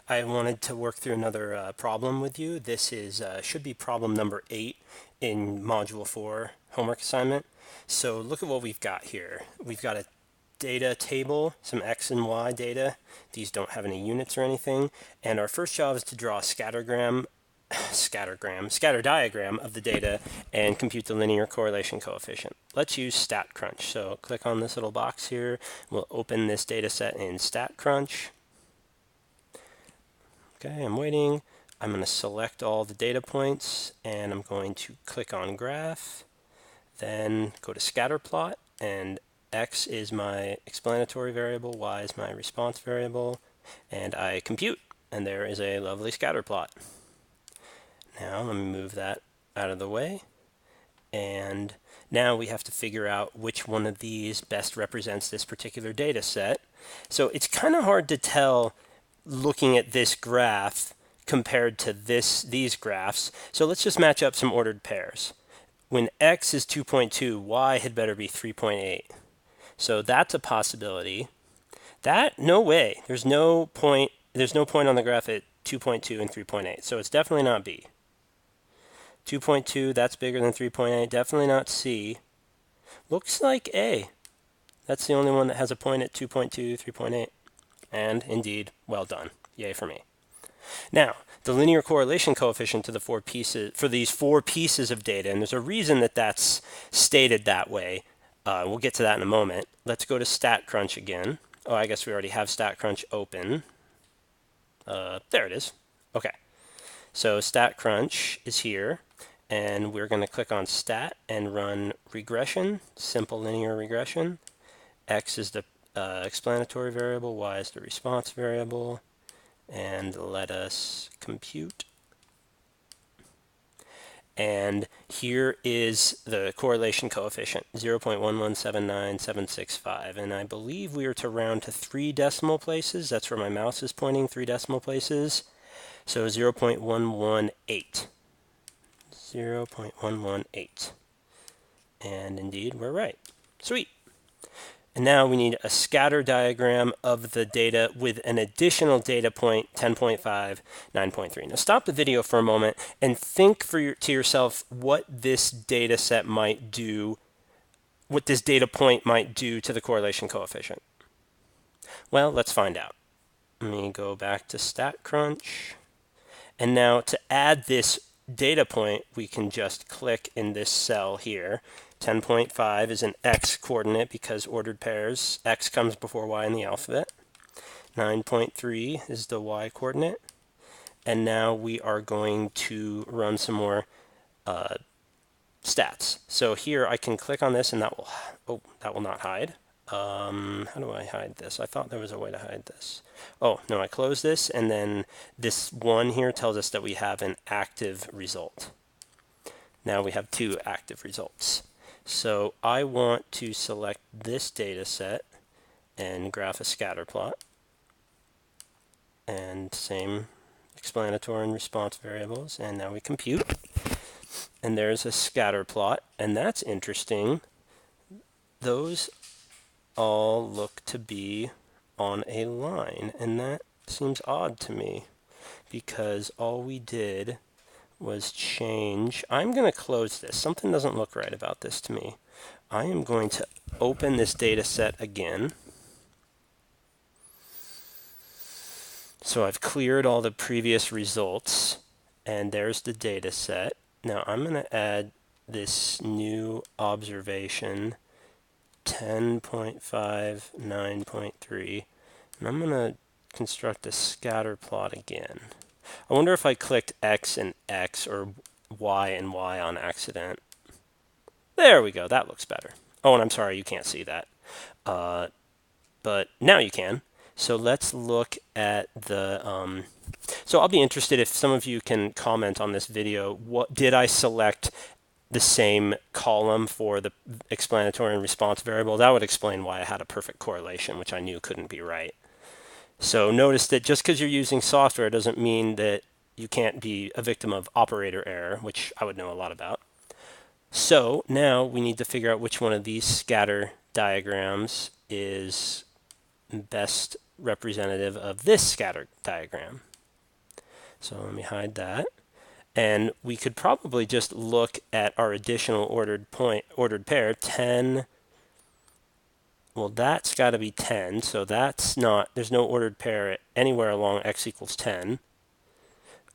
I wanted to work through another problem with you. This is should be problem number 8 in Module 4 homework assignment. So look at what we've got here. We've got a data table, some x and y data. These don't have any units or anything. And our first job is to draw a scatter diagram of the data and compute the linear correlation coefficient. Let's use StatCrunch. So click on this little box here. We'll open this data set in StatCrunch. Okay, I'm waiting. I'm going to select all the data points and I'm going to click on graph, then go to scatter plot, and x is my explanatory variable, y is my response variable, and I compute, and there is a lovely scatter plot. Now let me move that out of the way, and now we have to figure out which one of these best represents this particular data set. So it's kind of hard to tell looking at this graph compared to these graphs. So let's just match up some ordered pairs. When x is 2.2, y had better be 3.8. So that's a possibility. No way. There's no point on the graph at 2.2 and 3.8. So it's definitely not B. 2.2, that's bigger than 3.8. Definitely not C. Looks like A. That's the only one that has a point at 2.2, 3.8. And indeed, well done. Yay for me. Now, the linear correlation coefficient to the for these four pieces of data, and there's a reason that that's stated that way. We'll get to that in a moment. Let's go to StatCrunch again. Oh, I guess we already have StatCrunch open. There it is. Okay. So StatCrunch is here, and we're going to click on Stat and run regression, simple linear regression. X is the explanatory variable, y is the response variable, and let us compute. And here is the correlation coefficient, 0.1179765. And I believe we are to round to 3 decimal places. That's where my mouse is pointing, 3 decimal places. So 0.118. 0.118. And indeed, we're right. Sweet. And now we need a scatter diagram of the data with an additional data point, 10.5, 9.3. Now stop the video for a moment and think to yourself what this data set might do, what this data point might do to the correlation coefficient. Well, let's find out. Let me go back to StatCrunch. And now to add this data point, we can just click in this cell here. 10.5 is an x coordinate because ordered pairs, x comes before y in the alphabet. 9.3 is the y coordinate. And now we are going to run some more stats. So here I can click on this and that will not hide. How do I hide this? I thought there was a way to hide this. Oh, no, I close this, and then this one here tells us that we have an active result. Now we have 2 active results. So I want to select this data set and graph a scatter plot. And same explanatory and response variables. And now we compute. And there's a scatter plot. And that's interesting. Those all look to be on a line. And that seems odd to me because all we did was change. I'm going to close this. Something doesn't look right about this to me. I am going to open this data set again. So I've cleared all the previous results, and there's the data set. Now I'm going to add this new observation, 10.5, 9.3, and I'm going to construct a scatter plot again. I wonder if I clicked X and X or Y and Y on accident. There we go. That looks better. Oh, and I'm sorry, you can't see that. But now you can. So let's look at the... so I'll be interested if some of you can comment on this video. What did I select the same column for the explanatory and response variable? That would explain why I had a perfect correlation, which I knew couldn't be right. So notice that just because you're using software doesn't mean that you can't be a victim of operator error, which I would know a lot about. So now we need to figure out which one of these scatter diagrams is best representative of this scatter diagram. So let me hide that. And we could probably just look at our additional ordered pair, 10. Well, that's got to be 10, so that's not, there's no ordered pair anywhere along x equals 10,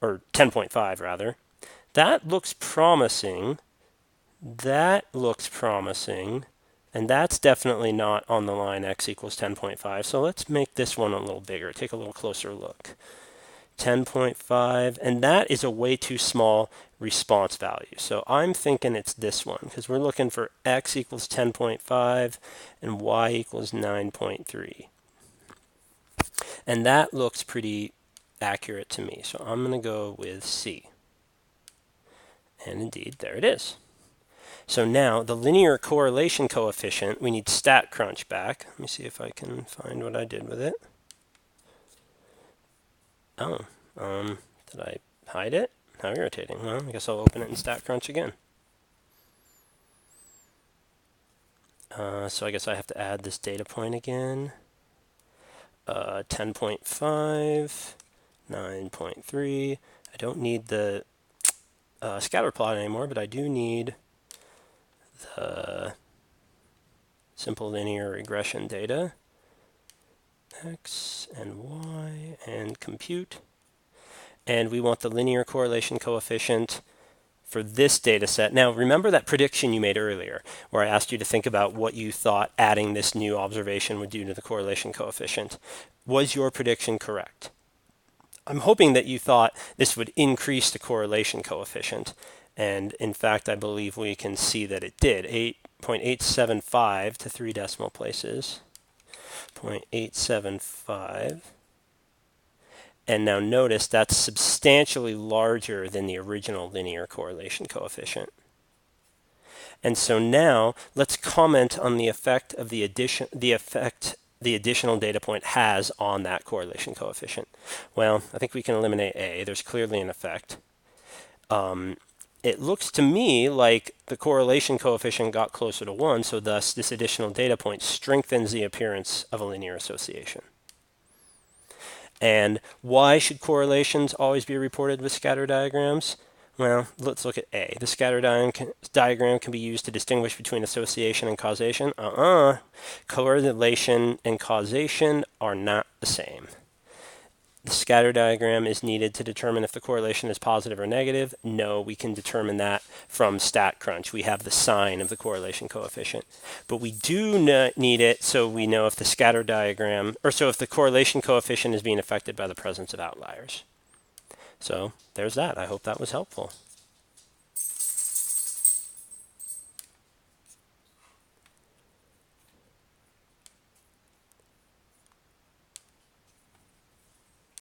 or 10.5 rather. That looks promising. That looks promising. And that's definitely not on the line x equals 10.5. So let's make this one a little bigger, take a little closer look. 10.5, and that is a way too small response value. So I'm thinking it's this one, because we're looking for x equals 10.5 and y equals 9.3. And that looks pretty accurate to me. So I'm going to go with C. And indeed, there it is. So now the linear correlation coefficient, we need StatCrunch back. Let me see if I can find what I did with it. Oh, did I hide it? How irritating. Well, I guess I'll open it in StatCrunch again. So I guess I have to add this data point again. 10.5, 9.3. I don't need the scatter plot anymore, but I do need the simple linear regression data. X and Y and compute. And we want the linear correlation coefficient for this data set. Now, remember that prediction you made earlier, where I asked you to think about what you thought adding this new observation would do to the correlation coefficient. Was your prediction correct? I'm hoping that you thought this would increase the correlation coefficient. And in fact, I believe we can see that it did. 8.875 to 3 decimal places. 0.875. And now notice that's substantially larger than the original linear correlation coefficient. And so now let's comment on the effect of the additional data point has on that correlation coefficient. Well, I think we can eliminate A. There's clearly an effect. It looks to me like the correlation coefficient got closer to 1, so thus this additional data point strengthens the appearance of a linear association. And why should correlations always be reported with scatter diagrams? Well, let's look at A. The scatter diagram can be used to distinguish between association and causation. Correlation and causation are not the same. The scatter diagram is needed to determine if the correlation is positive or negative. No, we can determine that from StatCrunch. We have the sign of the correlation coefficient. But we do need it so we know if the scatter diagram, or so if the correlation coefficient is being affected by the presence of outliers. So there's that. I hope that was helpful.